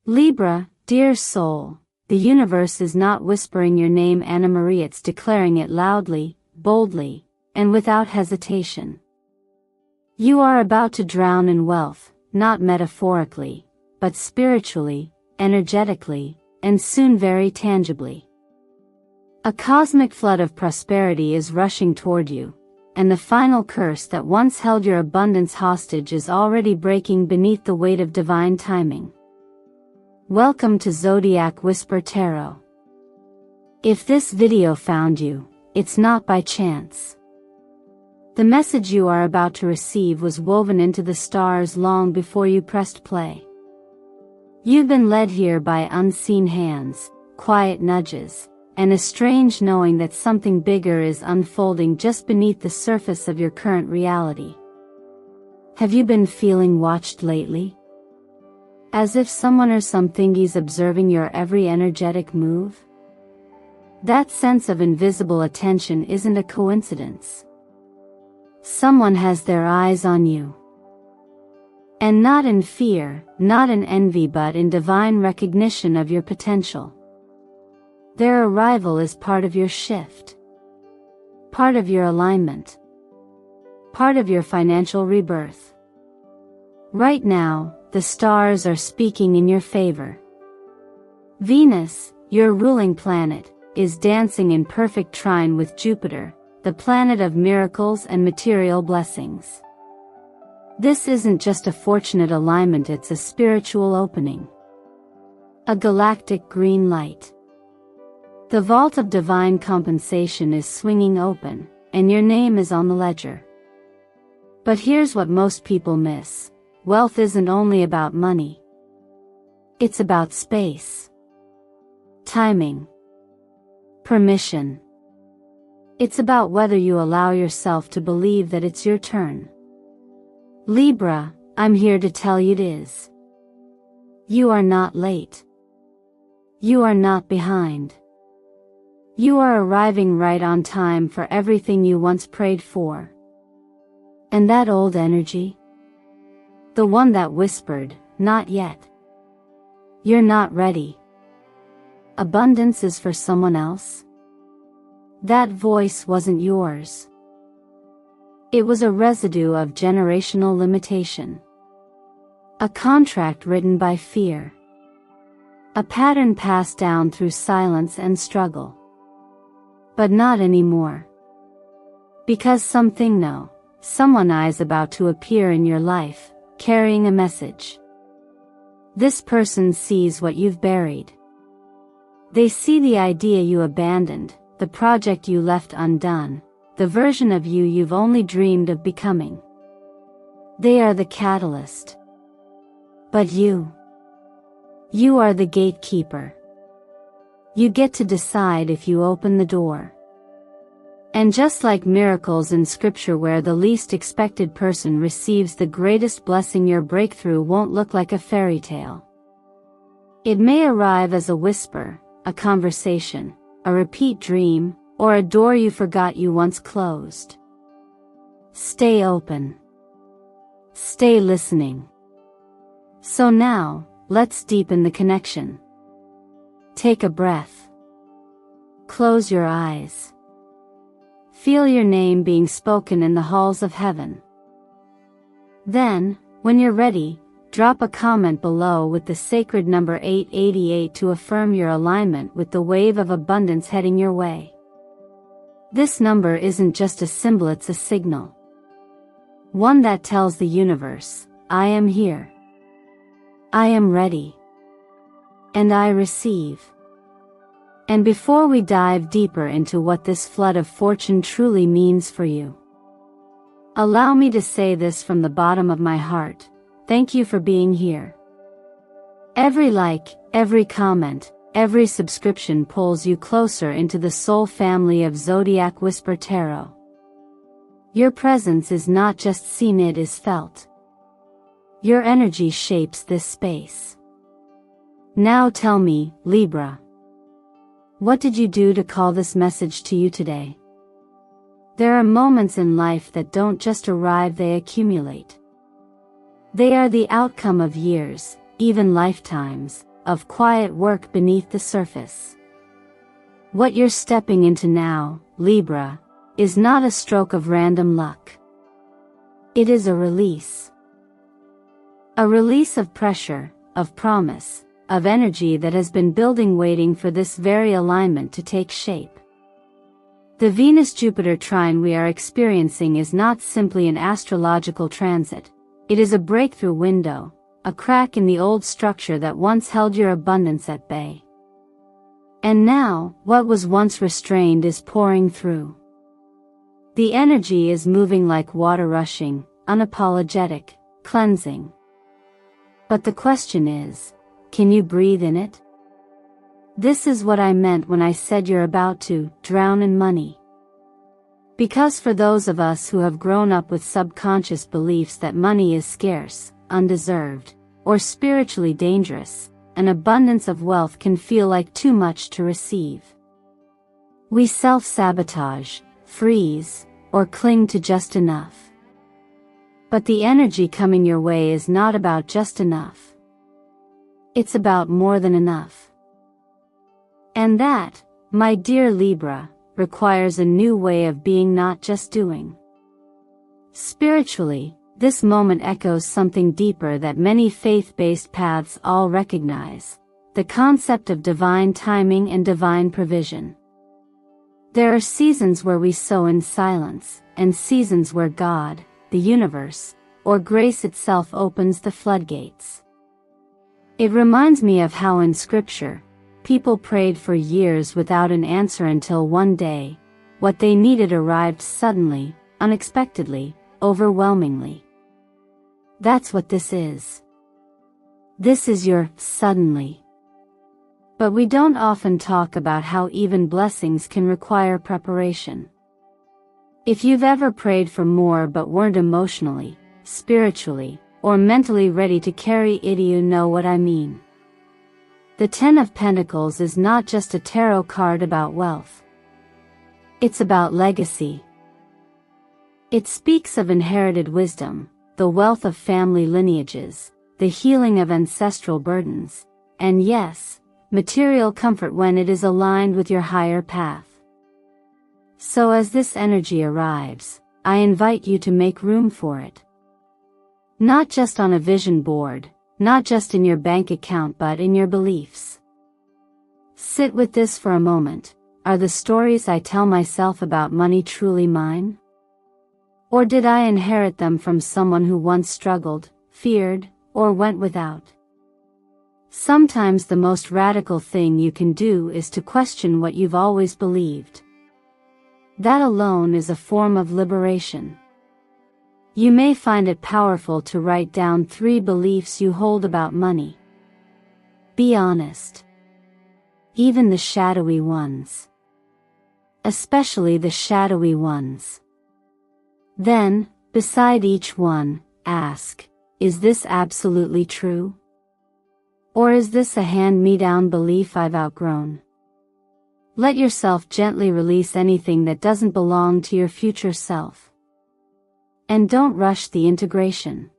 Libra, dear soul, the universe is not whispering your name Anna Marie, it's declaring it loudly, boldly, and without hesitation. You are about to drown in wealth, not metaphorically, but spiritually, energetically, and soon very tangibly. A cosmic flood of prosperity is rushing toward you, and the final curse that once held your abundance hostage is already breaking beneath the weight of divine timing. Welcome to Zodiac Whisper Tarot. If this video found you, it's not by chance. The message you are about to receive was woven into the stars long before you pressed play. You've been led here by unseen hands, quiet nudges, and a strange knowing that something bigger is unfolding just beneath the surface of your current reality. Have you been feeling watched lately? As if someone or something is observing your every energetic move? That sense of invisible attention isn't a coincidence. Someone has their eyes on you. And not in fear, not in envy, but in divine recognition of your potential. Their arrival is part of your shift. Part of your alignment. Part of your financial rebirth. Right now, the stars are speaking in your favor. Venus, your ruling planet, is dancing in perfect trine with Jupiter, the planet of miracles and material blessings. This isn't just a fortunate alignment, it's a spiritual opening. A galactic green light. The vault of divine compensation is swinging open, and your name is on the ledger. But here's what most people miss. Wealth isn't only about money. It's about space. Timing. Permission. It's about whether you allow yourself to believe that it's your turn. Libra, I'm here to tell you it is. You are not late. You are not behind. You are arriving right on time for everything you once prayed for. And that old energy? The one that whispered, not yet. You're not ready. Abundance is for someone else. That voice wasn't yours. It was a residue of generational limitation. A contract written by fear. A pattern passed down through silence and struggle. But not anymore. Because someone is about to appear in your life, carrying a message. This person sees what you've buried. They see the idea you abandoned, the project you left undone, the version of you you've only dreamed of becoming. They are the catalyst. But you are the gatekeeper. You get to decide if you open the door. And just like miracles in scripture where the least expected person receives the greatest blessing, your breakthrough won't look like a fairy tale. It may arrive as a whisper, a conversation, a repeat dream, or a door you forgot you once closed. Stay open. Stay listening. So now, let's deepen the connection. Take a breath. Close your eyes. Feel your name being spoken in the halls of heaven. Then, when you're ready, drop a comment below with the sacred number 888 to affirm your alignment with the wave of abundance heading your way. This number isn't just a symbol, it's a signal. One that tells the universe, I am here. I am ready. And I receive. And before we dive deeper into what this flood of fortune truly means for you, allow me to say this from the bottom of my heart. Thank you for being here. Every like, every comment, every subscription pulls you closer into the soul family of Zodiac Whisper Tarot. Your presence is not just seen, it is felt. Your energy shapes this space. Now tell me, Libra, what did you do to call this message to you today? There are moments in life that don't just arrive, they accumulate. They are the outcome of years, even lifetimes, of quiet work beneath the surface. What you're stepping into now, Libra, is not a stroke of random luck. It is a release. A release of pressure, of promise, of energy that has been building, waiting for this very alignment to take shape. The Venus-Jupiter trine we are experiencing is not simply an astrological transit. It is a breakthrough window, a crack in the old structure that once held your abundance at bay. And now, what was once restrained is pouring through. The energy is moving like water, rushing, unapologetic, cleansing. But the question is, can you breathe in it? This is what I meant when I said you're about to drown in money. Because for those of us who have grown up with subconscious beliefs that money is scarce, undeserved, or spiritually dangerous, an abundance of wealth can feel like too much to receive. We self-sabotage, freeze, or cling to just enough. But the energy coming your way is not about just enough. It's about more than enough. And that, my dear Libra, requires a new way of being, not just doing. Spiritually, this moment echoes something deeper that many faith-based paths all recognize: the concept of divine timing and divine provision. There are seasons where we sow in silence, and seasons where God, the universe, or grace itself opens the floodgates. It reminds me of how in Scripture, people prayed for years without an answer until one day, what they needed arrived suddenly, unexpectedly, overwhelmingly. That's what this is. This is your suddenly. But we don't often talk about how even blessings can require preparation. If you've ever prayed for more but weren't emotionally, spiritually, or mentally ready to carry it, you know what I mean. The Ten of Pentacles is not just a tarot card about wealth. It's about legacy. It speaks of inherited wisdom, the wealth of family lineages, the healing of ancestral burdens, and yes, material comfort when it is aligned with your higher path. So as this energy arrives, I invite you to make room for it. Not just on a vision board, not just in your bank account, but in your beliefs. Sit with this for a moment. Are the stories I tell myself about money truly mine? Or did I inherit them from someone who once struggled, feared, or went without? Sometimes the most radical thing you can do is to question what you've always believed. That alone is a form of liberation. You may find it powerful to write down 3 beliefs you hold about money. Be honest. Even the shadowy ones. Especially the shadowy ones. Then, beside each one, ask, is this absolutely true? Or is this a hand-me-down belief I've outgrown? Let yourself gently release anything that doesn't belong to your future self. And don't rush the integration.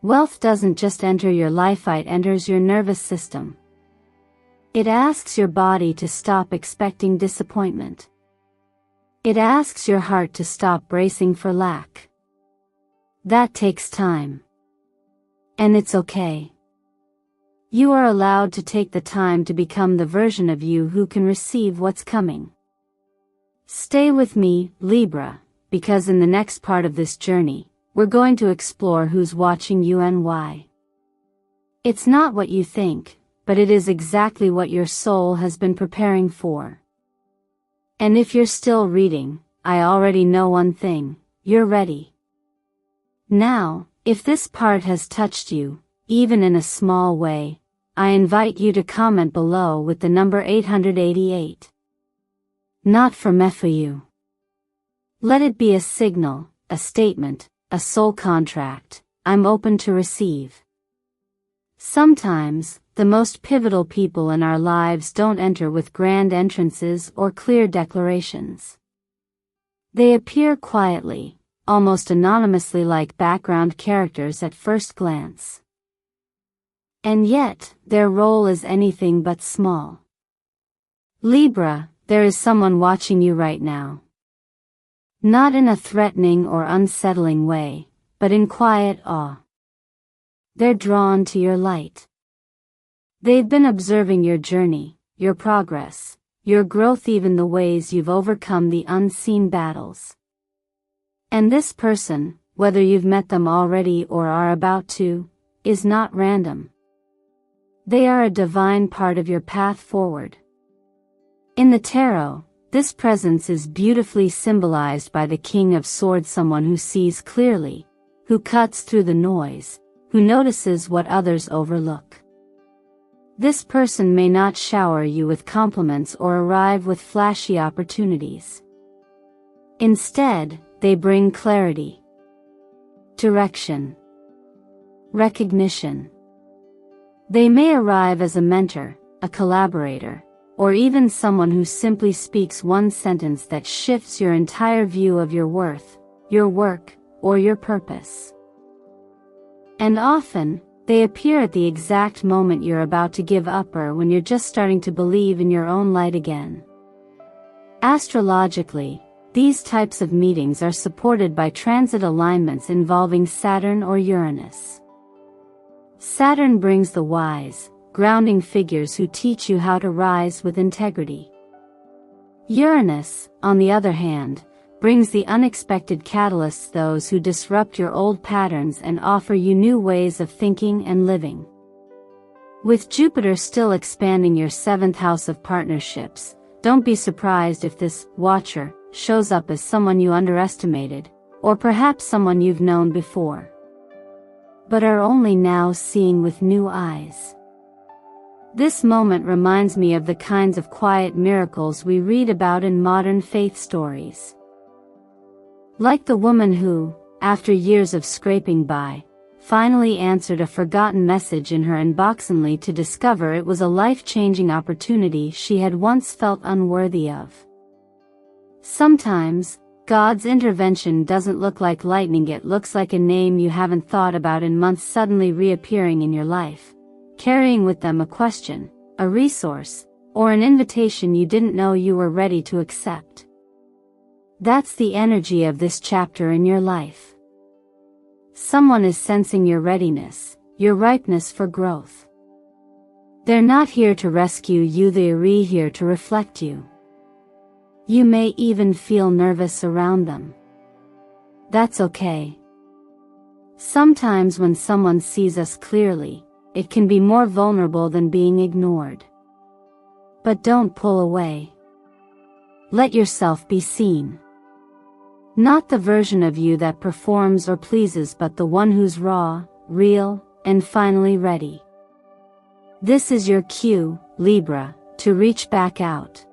Wealth doesn't just enter your life, it enters your nervous system. It asks your body to stop expecting disappointment. It asks your heart to stop bracing for lack. That takes time. And it's okay. You are allowed to take the time to become the version of you who can receive what's coming. Stay with me, Libra, because in the next part of this journey, we're going to explore who's watching you and why. It's not what you think, but it is exactly what your soul has been preparing for. And if you're still reading, I already know one thing: you're ready. Now, if this part has touched you, even in a small way, I invite you to comment below with the number 888. Not for me, for you. Let it be a signal, a statement, a soul contract: I'm open to receive. Sometimes, the most pivotal people in our lives don't enter with grand entrances or clear declarations. They appear quietly, almost anonymously, like background characters at first glance. And yet, their role is anything but small. Libra, there is someone watching you right now. Not in a threatening or unsettling way, but in quiet awe. They're drawn to your light. They've been observing your journey, your progress, your growth, even the ways you've overcome the unseen battles. And this person, whether you've met them already or are about to, is not random. They are a divine part of your path forward. In the tarot, this presence is beautifully symbolized by the King of Swords, someone who sees clearly, who cuts through the noise, who notices what others overlook. This person may not shower you with compliments or arrive with flashy opportunities. Instead, they bring clarity, direction, recognition. They may arrive as a mentor, a collaborator, or even someone who simply speaks one sentence that shifts your entire view of your worth, your work, or your purpose. And often, they appear at the exact moment you're about to give up or when you're just starting to believe in your own light again. Astrologically, these types of meetings are supported by transit alignments involving Saturn or Uranus. Saturn brings the wise, grounding figures who teach you how to rise with integrity. Uranus, on the other hand, brings the unexpected catalysts, those who disrupt your old patterns and offer you new ways of thinking and living. With Jupiter still expanding your 7th house of partnerships, don't be surprised if this watcher shows up as someone you underestimated, or perhaps someone you've known before, but are only now seeing with new eyes. This moment reminds me of the kinds of quiet miracles we read about in modern faith stories. Like the woman who, after years of scraping by, finally answered a forgotten message in her inbox only to discover it was a life-changing opportunity she had once felt unworthy of. Sometimes, God's intervention doesn't look like lightning, it looks like a name you haven't thought about in months suddenly reappearing in your life, carrying with them a question, a resource, or an invitation you didn't know you were ready to accept. That's the energy of this chapter in your life. Someone is sensing your readiness, your ripeness for growth. They're not here to rescue you, they're here to reflect you. You may even feel nervous around them. That's okay. Sometimes when someone sees us clearly, it can be more vulnerable than being ignored. But don't pull away. Let yourself be seen. Not the version of you that performs or pleases, but the one who's raw, real, and finally ready. This is your cue, Libra, to reach back out.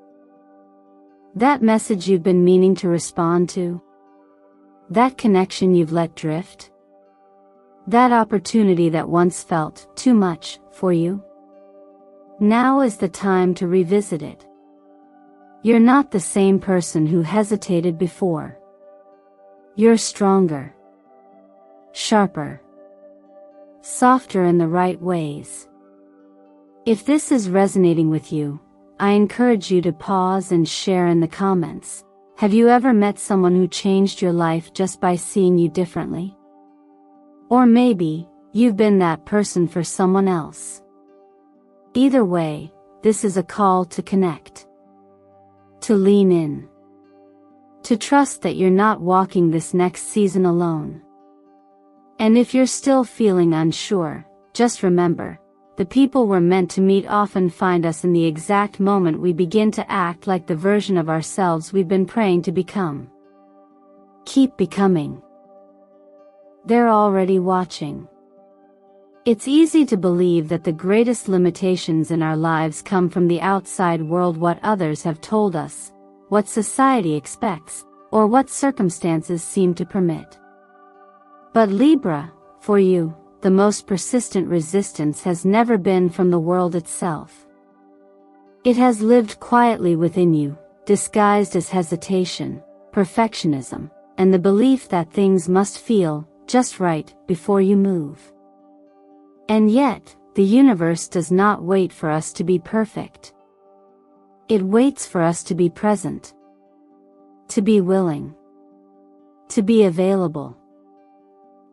That message you've been meaning to respond to? That connection you've let drift? That opportunity that once felt too much for you? Now is the time to revisit it. You're not the same person who hesitated before. You're stronger, sharper, softer in the right ways. If this is resonating with you, I encourage you to pause and share in the comments. Have you ever met someone who changed your life just by seeing you differently? Or maybe, you've been that person for someone else. Either way, this is a call to connect. To lean in. To trust that you're not walking this next season alone. And if you're still feeling unsure, just remember, the people we're meant to meet often find us in the exact moment we begin to act like the version of ourselves we've been praying to become. Keep becoming. They're already watching. It's easy to believe that the greatest limitations in our lives come from the outside world, what others have told us, what society expects, or what circumstances seem to permit. But Libra, for you, the most persistent resistance has never been from the world itself. It has lived quietly within you, disguised as hesitation, perfectionism, and the belief that things must feel just right before you move. And yet, the universe does not wait for us to be perfect. It waits for us to be present, to be willing, to be available.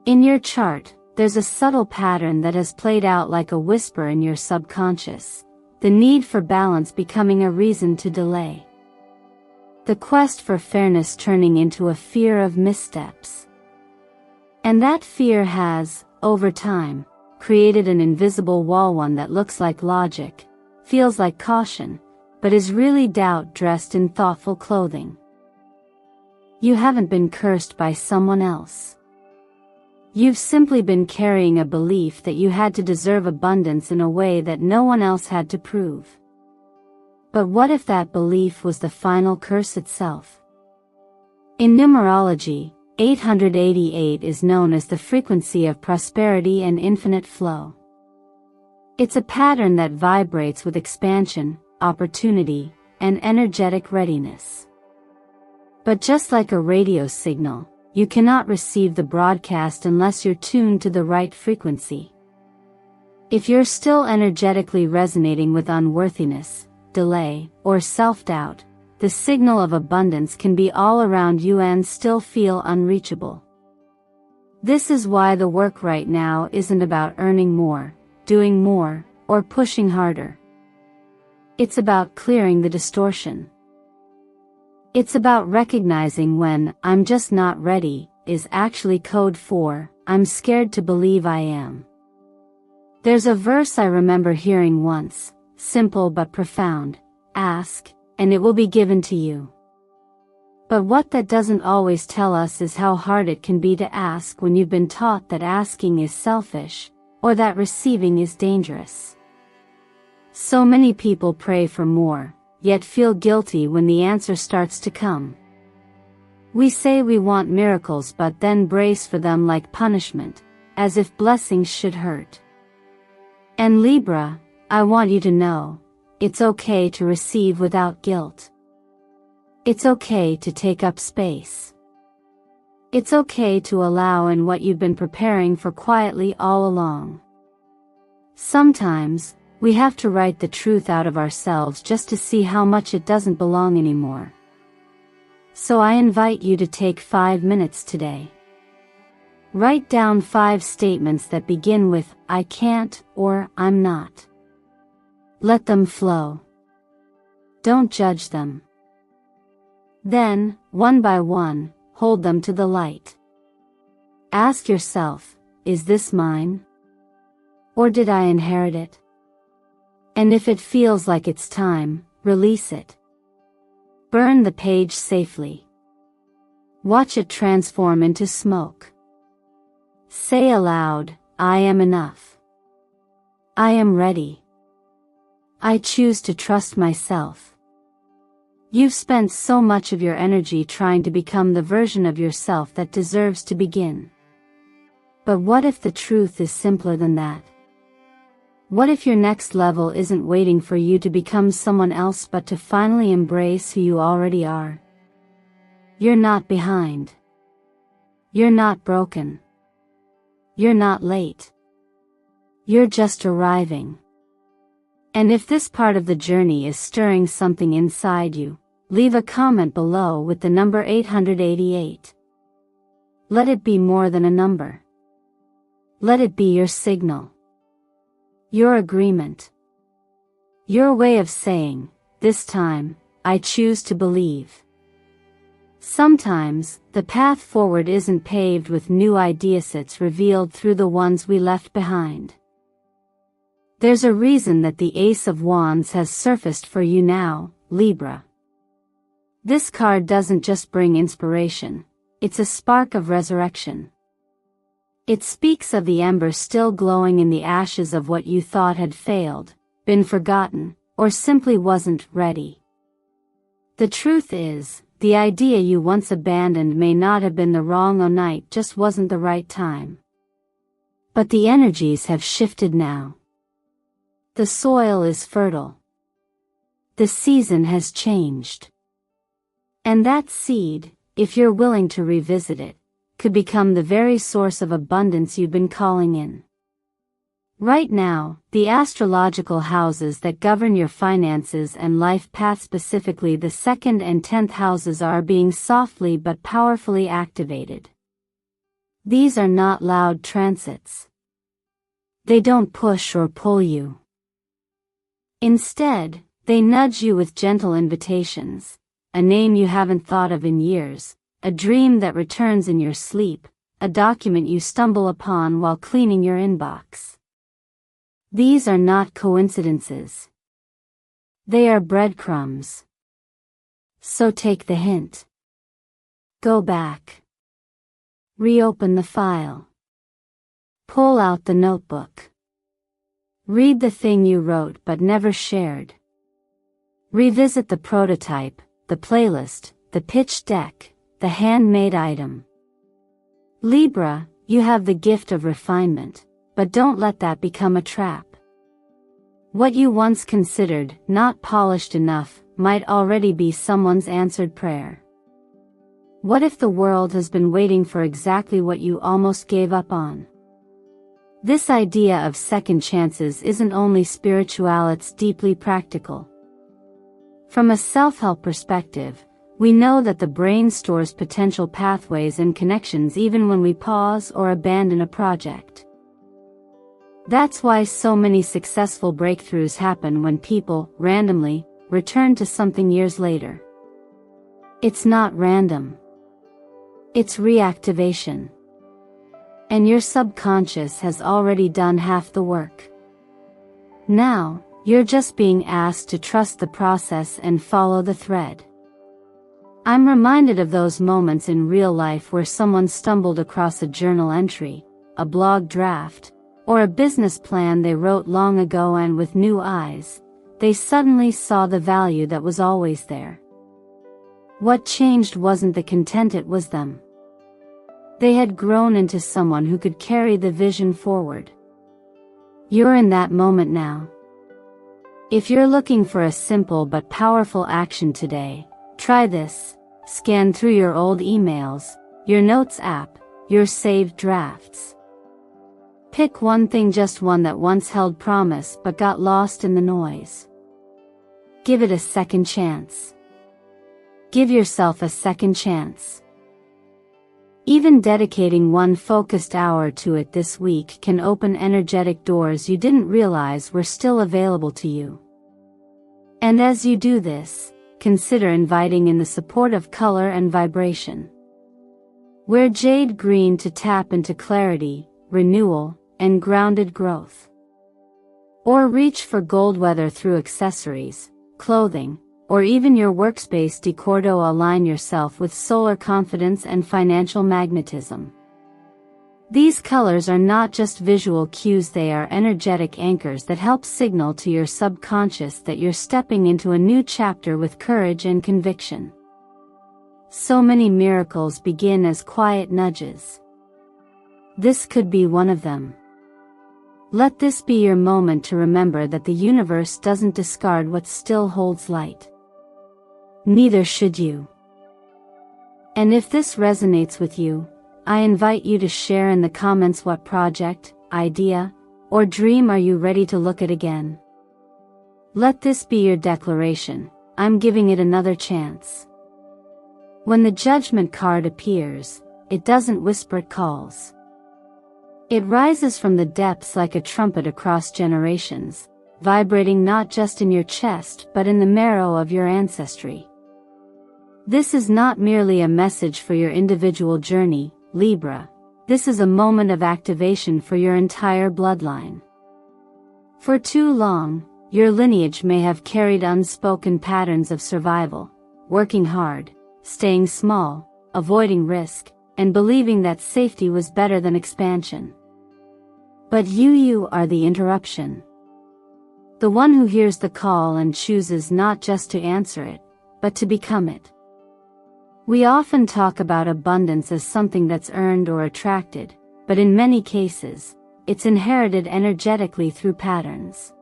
In your chart, there's a subtle pattern that has played out like a whisper in your subconscious, the need for balance becoming a reason to delay. The quest for fairness turning into a fear of missteps. And that fear has, over time, created an invisible wall, one that looks like logic, feels like caution, but is really doubt dressed in thoughtful clothing. You haven't been cursed by someone else. You've simply been carrying a belief that you had to deserve abundance in a way that no one else had to prove. But what if that belief was the final curse itself? In numerology, 888 is known as the frequency of prosperity and infinite flow. It's a pattern that vibrates with expansion, opportunity, and energetic readiness. But just like a radio signal, you cannot receive the broadcast unless you're tuned to the right frequency. If you're still energetically resonating with unworthiness, delay, or self-doubt, the signal of abundance can be all around you and still feel unreachable. This is why the work right now isn't about earning more, doing more, or pushing harder. It's about clearing the distortion. It's about recognizing when "I'm just not ready" is actually code for "I'm scared to believe I am." There's a verse I remember hearing once, simple but profound: ask, and it will be given to you. But what that doesn't always tell us is how hard it can be to ask when you've been taught that asking is selfish, or that receiving is dangerous. So many people pray for more, yet feel guilty when the answer starts to come. We say we want miracles but then brace for them like punishment, as if blessings should hurt. And Libra, I want you to know, it's okay to receive without guilt. It's okay to take up space. It's okay to allow in what you've been preparing for quietly all along. Sometimes, we have to write the truth out of ourselves just to see how much it doesn't belong anymore. So I invite you to take 5 minutes today. Write down 5 statements that begin with "I can't" or "I'm not." Let them flow. Don't judge them. Then, one by one, hold them to the light. Ask yourself, is this mine? Or did I inherit it? And if it feels like it's time, release it. Burn the page safely. Watch it transform into smoke. Say aloud, I am enough. I am ready. I choose to trust myself. You've spent so much of your energy trying to become the version of yourself that deserves to begin. But what if the truth is simpler than that? What if your next level isn't waiting for you to become someone else but to finally embrace who you already are? You're not behind. You're not broken. You're not late. You're just arriving. And if this part of the journey is stirring something inside you, leave a comment below with the number 888. Let it be more than a number. Let it be your signal. Your agreement. Your way of saying, this time, I choose to believe. Sometimes, the path forward isn't paved with new ideasets revealed through the ones we left behind. There's a reason that the Ace of Wands has surfaced for you now, Libra. This card doesn't just bring inspiration, it's a spark of resurrection. It speaks of the ember still glowing in the ashes of what you thought had failed, been forgotten, or simply wasn't ready. The truth is, the idea you once abandoned may not have been the wrong night, just wasn't the right time. But the energies have shifted now. The soil is fertile. The season has changed. And that seed, if you're willing to revisit it, could become the very source of abundance you've been calling in. Right now, the astrological houses that govern your finances and life path, specifically the 2nd and 10th houses, are being softly but powerfully activated. These are not loud transits. They don't push or pull you. Instead, they nudge you with gentle invitations, a name you haven't thought of in years, a dream that returns in your sleep, a document you stumble upon while cleaning your inbox. These are not coincidences. They are breadcrumbs. So take the hint. Go back. Reopen the file. Pull out the notebook. Read the thing you wrote but never shared. Revisit the prototype, the playlist, the pitch deck, the handmade item. Libra, you have the gift of refinement, but don't let that become a trap. What you once considered not polished enough might already be someone's answered prayer. What if the world has been waiting for exactly what you almost gave up on? This idea of second chances isn't only spiritual, it's deeply practical. From a self-help perspective, we know that the brain stores potential pathways and connections even when we pause or abandon a project. That's why so many successful breakthroughs happen when people, randomly, return to something years later. It's not random. It's reactivation. And your subconscious has already done half the work. Now, you're just being asked to trust the process and follow the thread. I'm reminded of those moments in real life where someone stumbled across a journal entry, a blog draft, or a business plan they wrote long ago, and with new eyes, they suddenly saw the value that was always there. What changed wasn't the content, it was them. They had grown into someone who could carry the vision forward. You're in that moment now. If you're looking for a simple but powerful action today, try this. Scan through your old emails, your notes app, your saved drafts. Pick one thing, just one that once held promise but got lost in the noise. Give it a second chance. Give yourself a second chance. Even dedicating one focused hour to it this week can open energetic doors you didn't realize were still available to you. And as you do this, consider inviting in the support of color and vibration. Wear jade green to tap into clarity, renewal, and grounded growth. Or reach for gold weather through accessories, clothing, or even your workspace decor to align yourself with solar confidence and financial magnetism. These colors are not just visual cues, they are energetic anchors that help signal to your subconscious that you're stepping into a new chapter with courage and conviction. So many miracles begin as quiet nudges. This could be one of them. Let this be your moment to remember that the universe doesn't discard what still holds light. Neither should you. And if this resonates with you, I invite you to share in the comments what project, idea, or dream are you ready to look at again. Let this be your declaration: I'm giving it another chance. When the judgment card appears, it doesn't whisper, it calls. It rises from the depths like a trumpet across generations, vibrating not just in your chest but in the marrow of your ancestry. This is not merely a message for your individual journey, Libra. This is a moment of activation for your entire bloodline. For too long, your lineage may have carried unspoken patterns of survival, working hard, staying small, avoiding risk, and believing that safety was better than expansion. But you are the interruption. The one who hears the call and chooses not just to answer it, but to become it. We often talk about abundance as something that's earned or attracted, but in many cases, it's inherited energetically through patterns.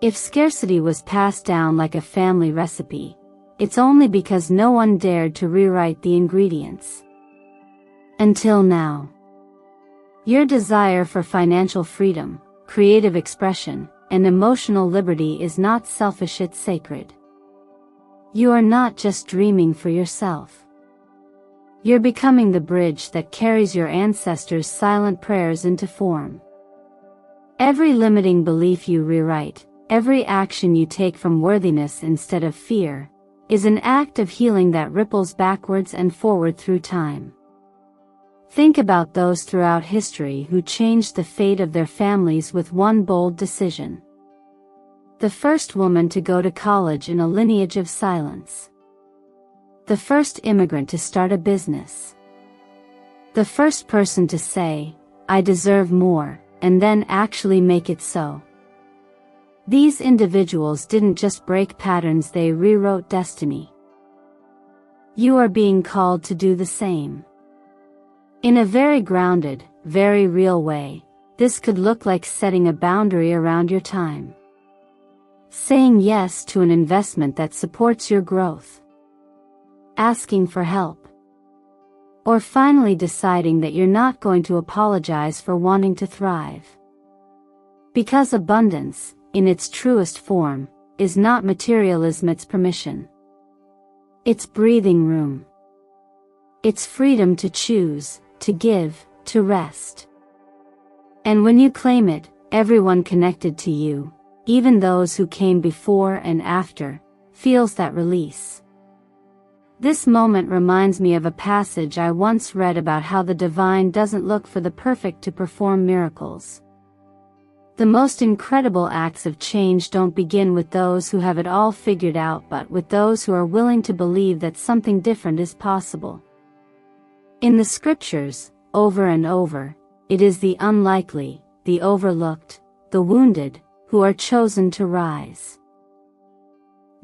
If scarcity was passed down like a family recipe, it's only because no one dared to rewrite the ingredients. Until now. Your desire for financial freedom, creative expression, and emotional liberty is not selfish, it's sacred. You are not just dreaming for yourself. You're becoming the bridge that carries your ancestors' silent prayers into form. Every limiting belief you rewrite, every action you take from worthiness instead of fear, is an act of healing that ripples backwards and forward through time. Think about those throughout history who changed the fate of their families with one bold decision. The first woman to go to college in a lineage of silence. The first immigrant to start a business. The first person to say, "I deserve more," and then actually make it so. These individuals didn't just break patterns, they rewrote destiny. You are being called to do the same. In a very grounded, very real way, this could look like setting a boundary around your time. Saying yes to an investment that supports your growth. Asking for help. Or finally deciding that you're not going to apologize for wanting to thrive. Because abundance, in its truest form, is not materialism, it's permission. It's breathing room. It's freedom to choose, to give, to rest. And when you claim it, everyone connected to you, even those who came before and after, feels that release. This moment reminds me of a passage I once read about how the divine doesn't look for the perfect to perform miracles. The most incredible acts of change don't begin with those who have it all figured out, but with those who are willing to believe that something different is possible. In the scriptures, over and over, it is the unlikely, the overlooked, the wounded, who are chosen to rise.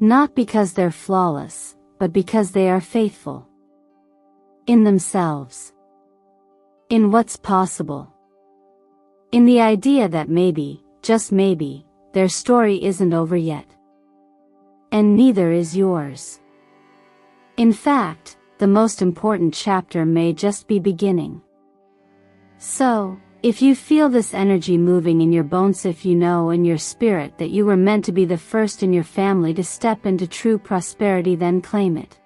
Not because they're flawless, but because they are faithful. In themselves. In what's possible. In the idea that maybe, just maybe, their story isn't over yet. And neither is yours. In fact, the most important chapter may just be beginning. So, if you feel this energy moving in your bones, if you know in your spirit that you were meant to be the first in your family to step into true prosperity, then claim it.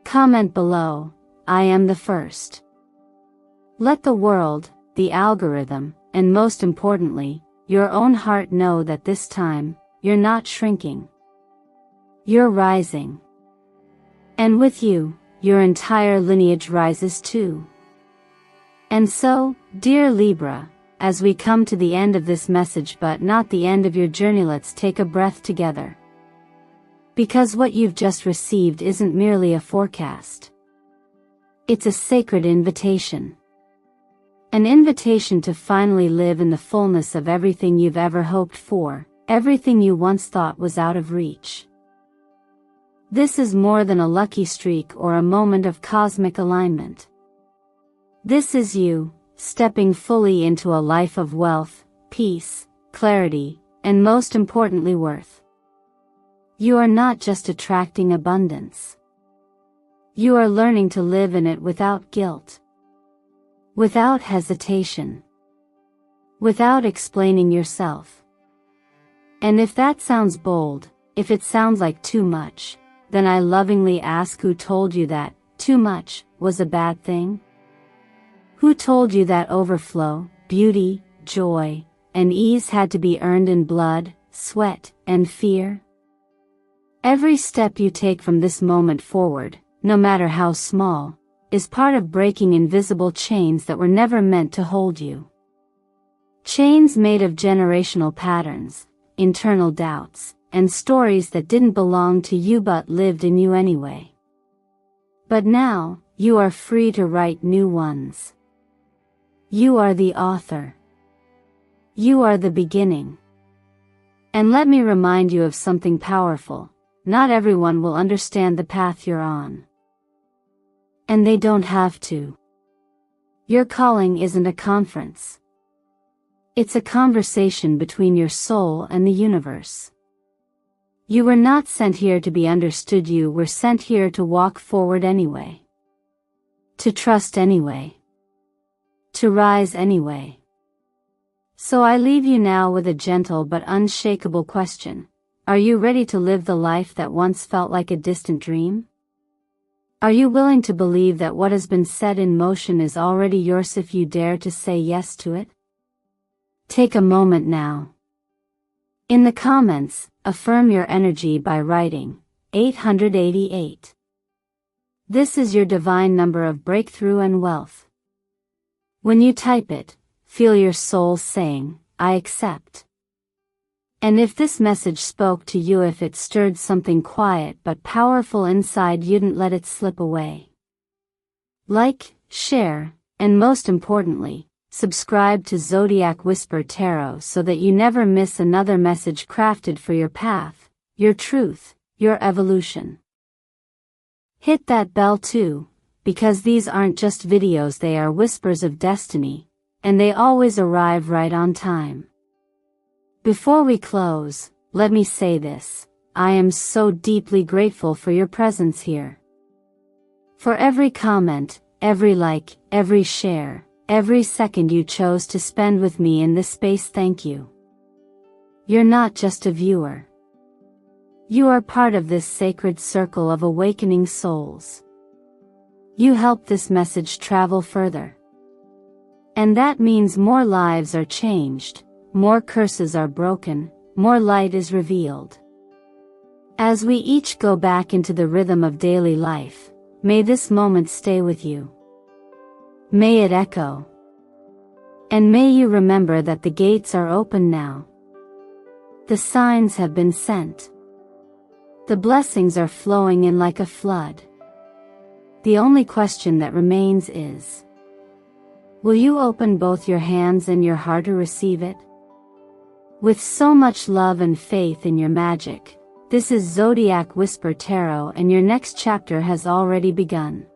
Comment below, "I am the first." Let the world, the algorithm, and most importantly, your own heart know that this time, you're not shrinking. You're rising. And with you, your entire lineage rises too. And so, dear Libra, as we come to the end of this message but not the end of your journey, let's take a breath together. Because what you've just received isn't merely a forecast. It's a sacred invitation. An invitation to finally live in the fullness of everything you've ever hoped for, everything you once thought was out of reach. This is more than a lucky streak or a moment of cosmic alignment. This is you, stepping fully into a life of wealth, peace, clarity, and most importantly worth. You are not just attracting abundance. You are learning to live in it without guilt. Without hesitation. Without explaining yourself. And if that sounds bold, if it sounds like too much, then I lovingly ask, who told you that too much was a bad thing? Who told you that overflow, beauty, joy, and ease had to be earned in blood, sweat, and fear? Every step you take from this moment forward, no matter how small, is part of breaking invisible chains that were never meant to hold you. Chains made of generational patterns, internal doubts, and stories that didn't belong to you but lived in you anyway. But now, you are free to write new ones. You are the author. You are the beginning. And let me remind you of something powerful. Not everyone will understand the path you're on. And they don't have to. Your calling isn't a conference. It's a conversation between your soul and the universe. You were not sent here to be understood, you were sent here to walk forward anyway. To trust anyway. to rise anyway. So I leave you now with a gentle but unshakable question. Are you ready to live the life that once felt like a distant dream? Are you willing to believe that what has been set in motion is already yours if you dare to say yes to it? Take a moment now. In the comments, affirm your energy by writing 888. This is your divine number of breakthrough and wealth. When you type it, feel your soul saying, I accept. And if this message spoke to you, if it stirred something quiet but powerful inside, you didn't let it slip away. Like, share, and most importantly, subscribe to Zodiac Whisper Tarot so that you never miss another message crafted for your path, your truth, your evolution. Hit that bell too, because these aren't just videos, they are whispers of destiny, and they always arrive right on time. Before we close, let me say this: I am so deeply grateful for your presence here. For every comment, every like, every share, every second you chose to spend with me in this space, thank you. You're not just a viewer. You are part of this sacred circle of awakening souls. You help this message travel further. And that means more lives are changed, more curses are broken, more light is revealed. As we each go back into the rhythm of daily life, may this moment stay with you. May it echo. And may you remember that the gates are open now. The signs have been sent. The blessings are flowing in like a flood. The only question that remains is, will you open both your hands and your heart to receive it? With so much love and faith in your magic, this is Zodiac Whisper Tarot, and your next chapter has already begun.